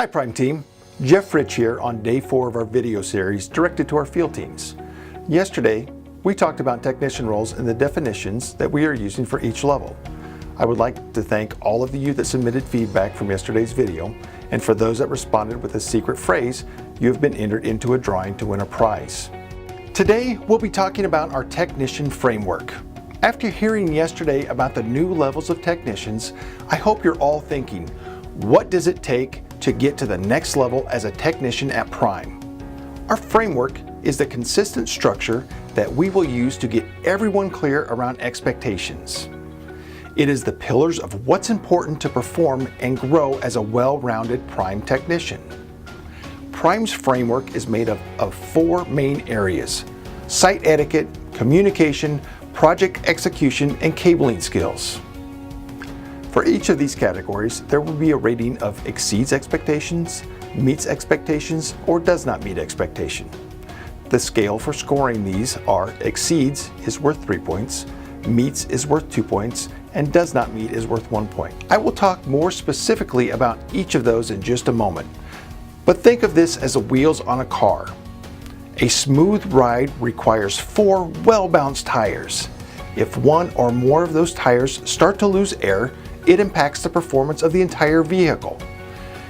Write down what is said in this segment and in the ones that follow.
Hi Prime Team, Jeff Rich here on day 4 of our video series directed to our field teams. Yesterday, we talked about technician roles and the definitions that we are using for each level. I would like to thank all of you that submitted feedback from yesterday's video, and for those that responded with a secret phrase, you have been entered into a drawing to win a prize. Today, we'll be talking about our technician framework. After hearing yesterday about the new levels of technicians, I hope you're all thinking, what does it take to get to the next level as a technician at Prime? Our framework is the consistent structure that we will use to get everyone clear around expectations. It is the pillars of what's important to perform and grow as a well-rounded Prime technician. Prime's framework is made up of 4 main areas: site etiquette, communication, project execution, and cabling skills. For each of these categories, there will be a rating of exceeds expectations, meets expectations, or does not meet expectation. The scale for scoring these are exceeds is worth 3 points, meets is worth 2 points, and does not meet is worth 1 point. I will talk more specifically about each of those in just a moment, but think of this as the wheels on a car. A smooth ride requires 4 well-balanced tires. If one or more of those tires start to lose air, it impacts the performance of the entire vehicle.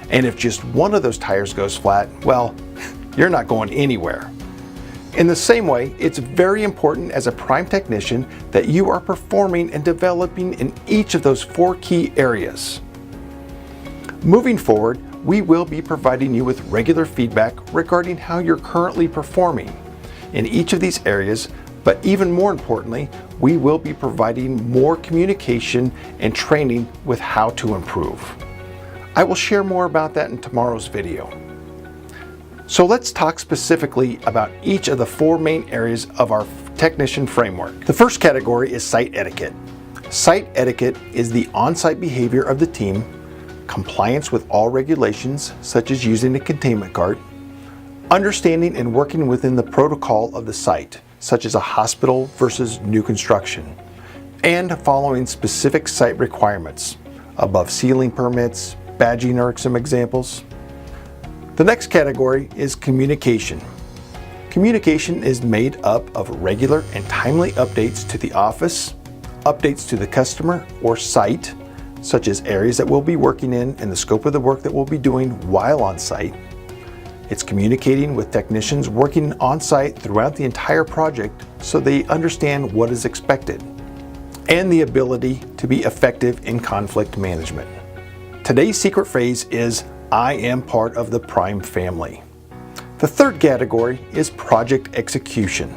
And if just one of those tires goes flat, well, you're not going anywhere. In the same way, it's very important as a Prime technician that you are performing and developing in each of those 4 key areas. Moving forward, we will be providing you with regular feedback regarding how you're currently performing in each of these areas, but even more importantly, we will be providing more communication and training with how to improve. I will share more about that in tomorrow's video. So let's talk specifically about each of the 4 main areas of our technician framework. The first category is site etiquette. Site etiquette is the on-site behavior of the team, compliance with all regulations such as using a containment cart, understanding and working within the protocol of the site, such as a hospital versus new construction, and following specific site requirements. Above ceiling permits, badging are some examples. The next category is communication. Communication is made up of regular and timely updates to the office, updates to the customer or site, such as areas that we'll be working in and the scope of the work that we'll be doing while on site. It's communicating with technicians working on site throughout the entire project so they understand what is expected, and the ability to be effective in conflict management. Today's secret phrase is, I am part of the Prime family. The third category is project execution.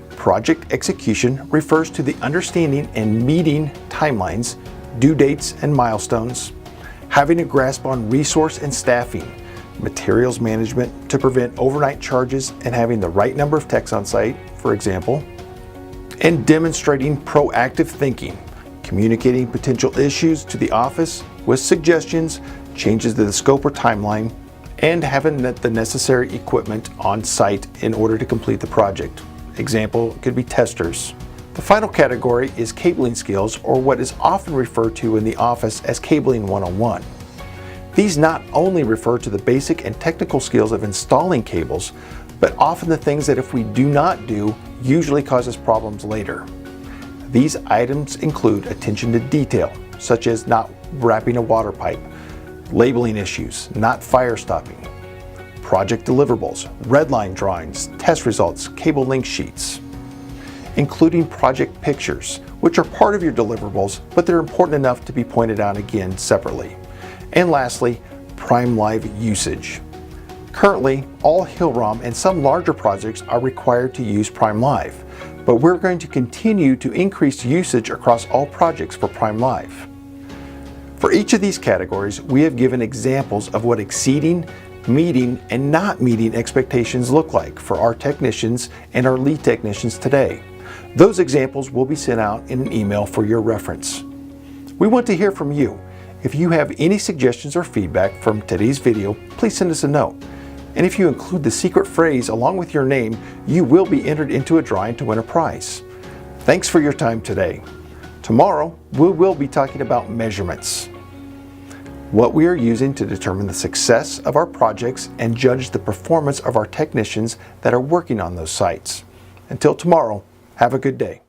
Project execution refers to the understanding and meeting timelines, due dates and milestones, having a grasp on resource and staffing, materials management to prevent overnight charges and having the right number of techs on site, for example, and demonstrating proactive thinking, communicating potential issues to the office with suggestions, changes to the scope or timeline, and having the necessary equipment on site in order to complete the project. Example could be testers. The final category is cabling skills, or what is often referred to in the office as cabling 101. These not only refer to the basic and technical skills of installing cables, but often the things that if we do not do, usually causes problems later. These items include attention to detail, such as not wrapping a water pipe, labeling issues, not fire stopping, project deliverables, red line drawings, test results, cable link sheets, including project pictures, which are part of your deliverables, but they're important enough to be pointed out again separately. And lastly, Prime Live usage. Currently, all Hill-Rom and some larger projects are required to use Prime Live, but we're going to continue to increase usage across all projects for Prime Live. For each of these categories, we have given examples of what exceeding, meeting, and not meeting expectations look like for our technicians and our lead technicians today. Those examples will be sent out in an email for your reference. We want to hear from you. If you have any suggestions or feedback from today's video, please send us a note. And if you include the secret phrase along with your name, you will be entered into a drawing to win a prize. Thanks for your time today. Tomorrow, we will be talking about measurements. what we are using to determine the success of our projects and judge the performance of our technicians that are working on those sites. Until tomorrow, have a good day.